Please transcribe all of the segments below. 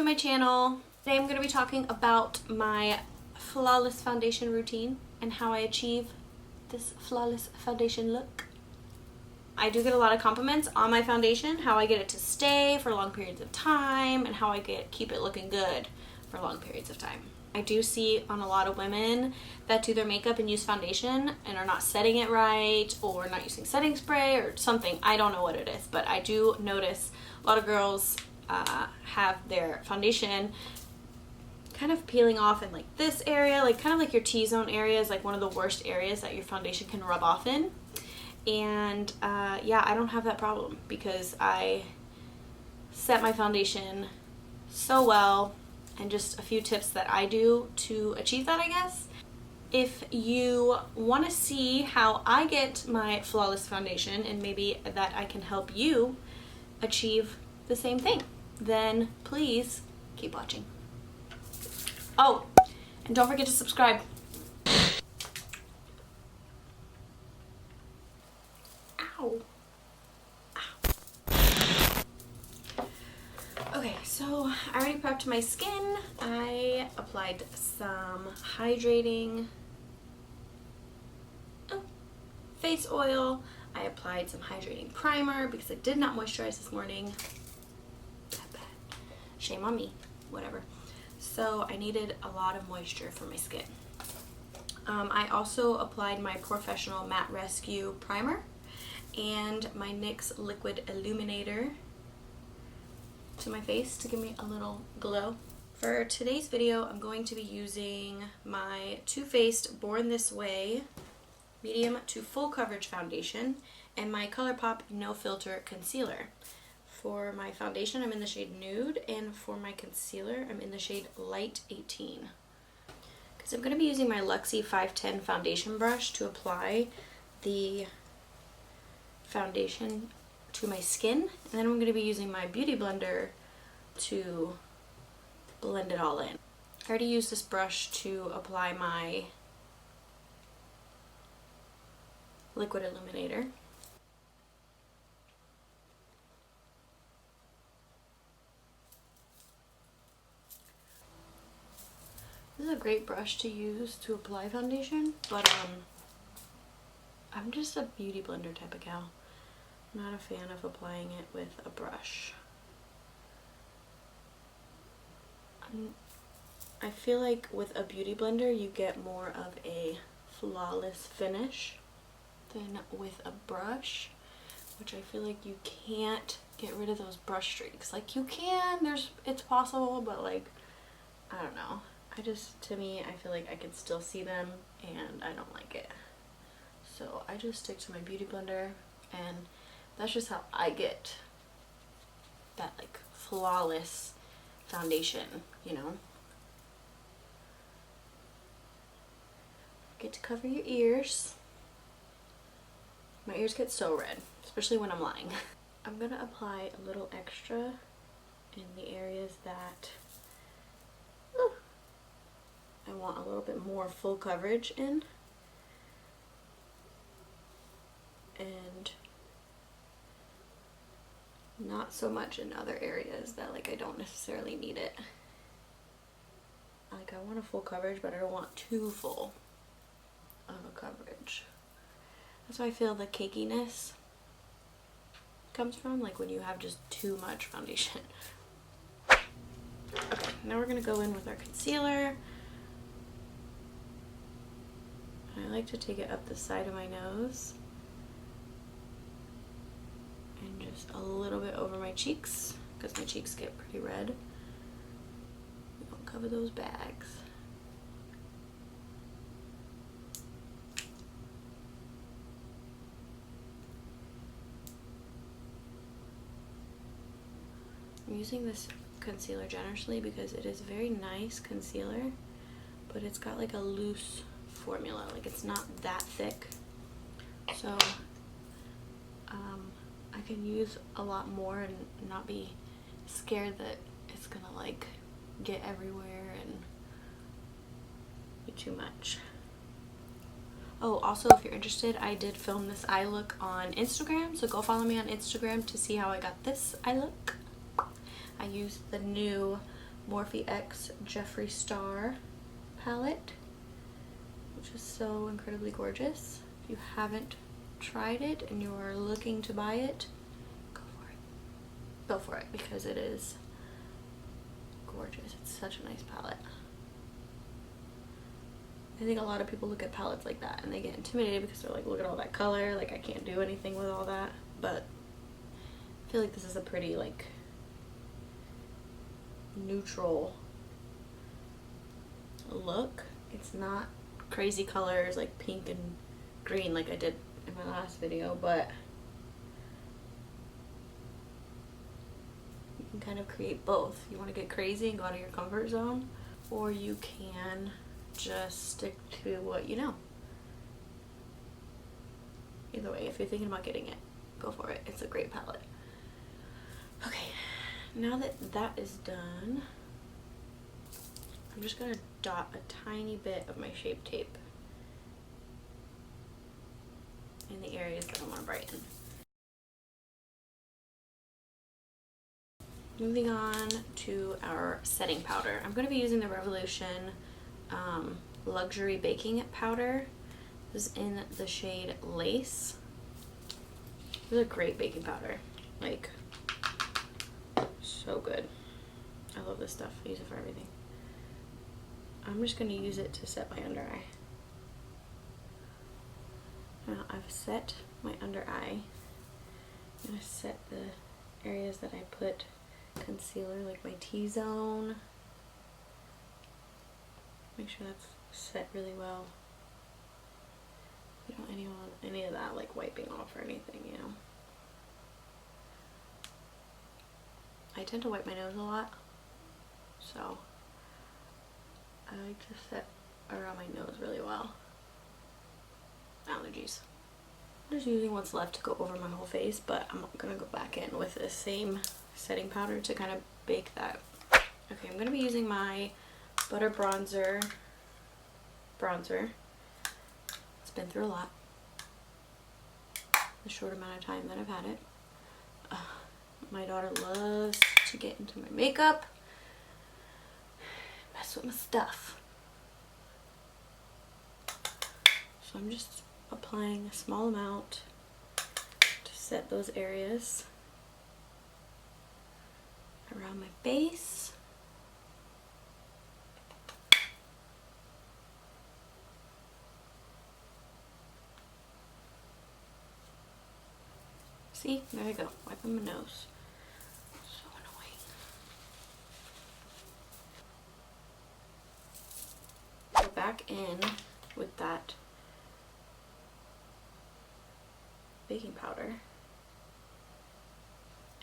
to my channel. Today I'm going to be talking about my flawless foundation routine and how I achieve this flawless foundation look. I do get a lot of compliments on my foundation, how I get it to stay for long periods of time, and how I keep it looking good for long periods of time. I do see on a lot of women that do their makeup and use foundation and are not setting it right, or not using setting spray or something. I don't know what it is, but I do notice a lot of girls have their foundation kind of peeling off in like this area, like kind of like your T-zone area is like one of the worst areas that your foundation can rub off in. And yeah, I don't have that problem because I set my foundation so well, and just a few tips that I do to achieve that, I guess. If you want to see how I get my flawless foundation and maybe that I can help you achieve the same thing, then please keep watching. Oh, and don't forget to subscribe. Ow. Okay, so I already prepped my skin. I applied some hydrating face oil. I applied some hydrating primer because I did not moisturize this morning. That bad. Shame on me. Whatever. So I needed a lot of moisture for my skin. I also applied my POREfessional Matte Rescue Primer and my NYX Liquid Illuminator to my face to give me a little glow. For today's video, I'm going to be using my TooFaced Born This Way medium to full coverage foundation and my Colourpop No Filter concealer. For my foundation, I'm in the shade Nude, and for my concealer, I'm in the shade Light 18. Because I'm going to be using my Luxie 510 foundation brush to apply the foundation to my skin, and then I'm going to be using my beauty blender to blend it all in. I already used this brush to apply my liquid illuminator. This is a great brush to use to apply foundation, but I'm just a beauty blender type of gal. I'm not a fan of applying it with a brush. I feel like with a beauty blender you get more of a flawless finish than with a brush, which I feel like you can't get rid of those brush streaks. Like you can, it's possible, but like, I don't know. To me, I feel like I can still see them and I don't like it. So I just stick to my beauty blender, and that's just how I get that like flawless foundation, you know. Get to cover your ears. My ears get so red, especially when I'm lying. I'm gonna apply a little extra in the areas that I want a little bit more full coverage in, and not so much in other areas that like I don't necessarily need it. Like I want a full coverage, but I don't want too full of a coverage. That's why I feel the cakiness comes from, like when you have just too much foundation. Okay, now we're gonna go in with our concealer. I like to take it up the side of my nose and just a little bit over my cheeks, because my cheeks get pretty red. We don't cover those bags. I'm using this concealer generously because it is very nice concealer, but it's got like a loose formula, like it's not that thick, so I can use a lot more and not be scared that it's gonna like get everywhere and be too much. Oh, also, if you're interested, I did film this eye look on Instagram, so go follow me on Instagram to see how I got this eye look. I used the new Morphe X Jeffree Star palette, which is so incredibly gorgeous. If you haven't tried it and you are looking to buy it, go for it. Go for it, because it is gorgeous. It's such a nice palette. I think a lot of people look at palettes like that and they get intimidated because they're like, look at all that color, like I can't do anything with all that. But I feel like this is a pretty like neutral look. It's not crazy colors like pink and green like I did in my last video, but you can kind of create both. You want to get crazy and go out of your comfort zone, or you can just stick to what you know. Either way, if you're thinking about getting it, go for it. It's a great palette. Okay, now that that is done, I'm just gonna dot a tiny bit of my Shape Tape in the areas that I want to brighten. Moving on to our setting powder. I'm going to be using the Revolution Luxury Baking Powder. This is in the shade Lace. This is a great baking powder. Like, so good. I love this stuff. I use it for everything. I'm just going to use it to set my under eye. Now I've set my under eye. I'm going to set the areas that I put concealer, like my T-zone. Make sure that's set really well. You don't want any of that like wiping off or anything, you know. I tend to wipe my nose a lot, so I like to set around my nose really well. Allergies. I'm just using what's left to go over my whole face, but I'm gonna go back in with the same setting powder to kind of bake that. Okay, I'm gonna be using my Butter Bronzer. It's been through a lot. The short amount of time that I've had it. My daughter loves to get into my makeup, mess with my stuff. So I'm just applying a small amount to set those areas around my face. See, there I go, wiping my nose. So annoying. Go back in with that baking powder,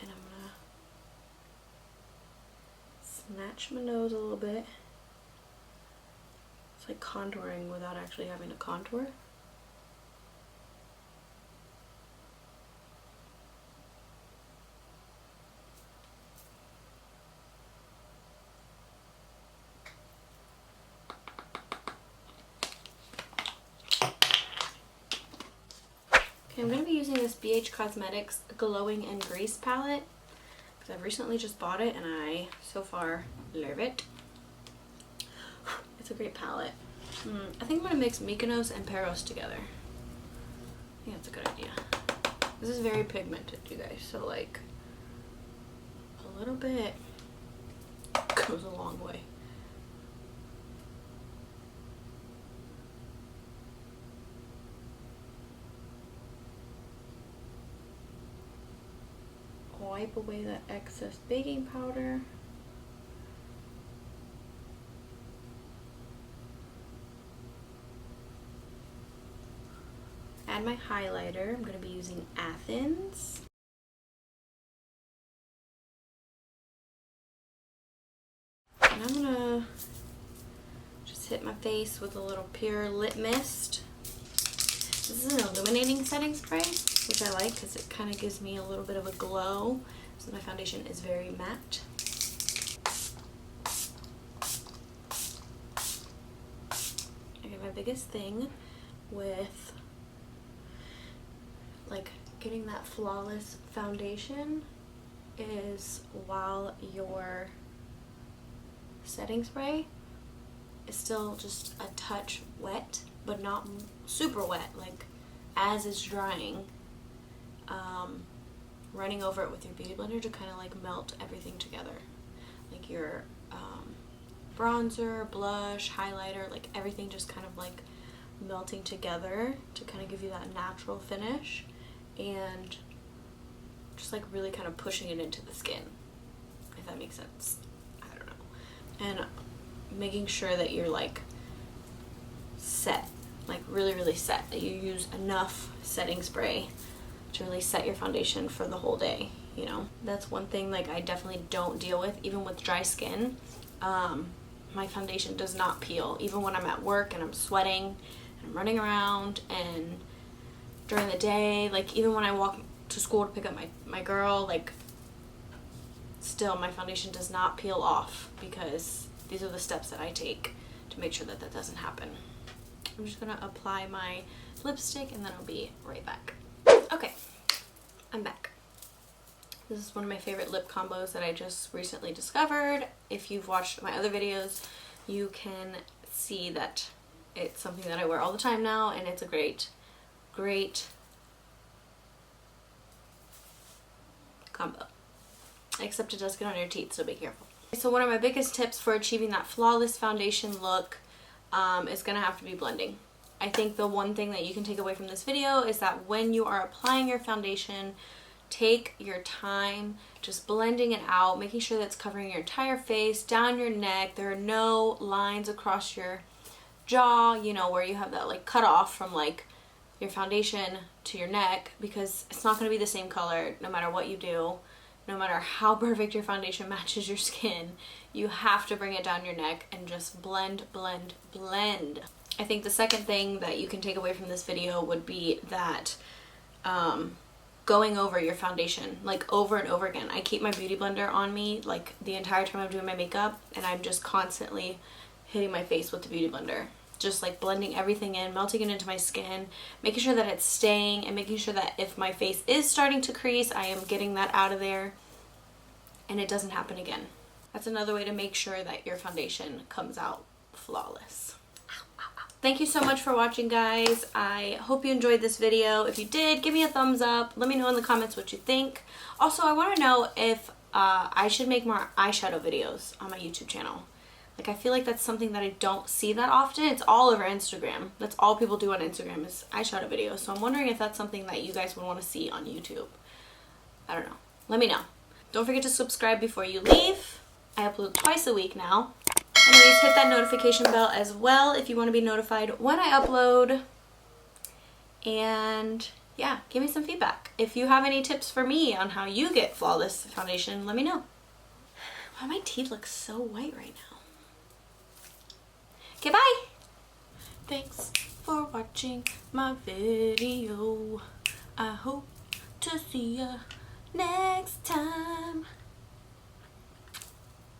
and I'm gonna snatch my nose a little bit. It's like contouring without actually having to contour. I'm going to be using this BH Cosmetics Glowing and Grease palette because I've recently just bought it and I so far love it. It's a great palette. I think I'm going to mix Mykonos and Peros together. I think that's a good idea. This is very pigmented, you guys, so like a little bit goes a long way. Wipe away that excess baking powder. Add my highlighter. I'm going to be using Athens. And I'm going to just hit my face with a little pure lip mist. This is an illuminating setting spray, which I like because it kind of gives me a little bit of a glow, so my foundation is very matte. Okay, my biggest thing with like getting that flawless foundation is while you're setting spray is still just a touch wet, but not super wet. Like as it's drying, running over it with your beauty blender to kind of like melt everything together. Like your bronzer, blush, highlighter, like everything just kind of like melting together to kind of give you that natural finish, and just like really kind of pushing it into the skin, if that makes sense. I don't know. And making sure that you're like set, like really set, that you use enough setting spray to really set your foundation for the whole day, you know. That's one thing like I definitely don't deal with, even with dry skin. My foundation does not peel, even when I'm at work and I'm sweating and I'm running around, and during the day, like even when I walk to school to pick up my girl, like still my foundation does not peel off, because these are the steps that I take to make sure that that doesn't happen. I'm just gonna apply my lipstick and then I'll be right back. Okay, I'm back. This is one of my favorite lip combos that I just recently discovered. If you've watched my other videos, you can see that it's something that I wear all the time now, and it's a great combo. Except it does get on your teeth, so be careful. So one of my biggest tips for achieving that flawless foundation look is gonna have to be blending. I think the one thing that you can take away from this video is that when you are applying your foundation, take your time just blending it out, making sure that's covering your entire face, down your neck. There are no lines across your jaw, you know, where you have that like cut off from like your foundation to your neck, because it's not going to be the same color no matter what you do. No matter how perfect your foundation matches your skin, you have to bring it down your neck and just blend. I think the second thing that you can take away from this video would be that going over your foundation like over and over again. I keep my beauty blender on me like the entire time I'm doing my makeup, and I'm just constantly hitting my face with the beauty blender, just like blending everything in, melting it into my skin, making sure that it's staying, and making sure that if my face is starting to crease, I am getting that out of there and it doesn't happen again. That's another way to make sure that your foundation comes out flawless. Thank you so much for watching, guys. I hope you enjoyed this video. If you did, give me a thumbs up. Let me know in the comments what you think. Also, I want to know if I should make more eyeshadow videos on my YouTube channel. Like, I feel like that's something that I don't see that often. It's all over Instagram. That's all people do on Instagram is eyeshadow videos. So I'm wondering if that's something that you guys would want to see on YouTube. I don't know. Let me know. Don't forget to subscribe before you leave. I upload twice a week now. Anyways, hit that notification bell as well if you want to be notified when I upload. And yeah, give me some feedback. If you have any tips for me on how you get flawless foundation, let me know. Wow, my teeth look so white right now. Okay, bye! Thanks for watching my video. I hope to see ya next time.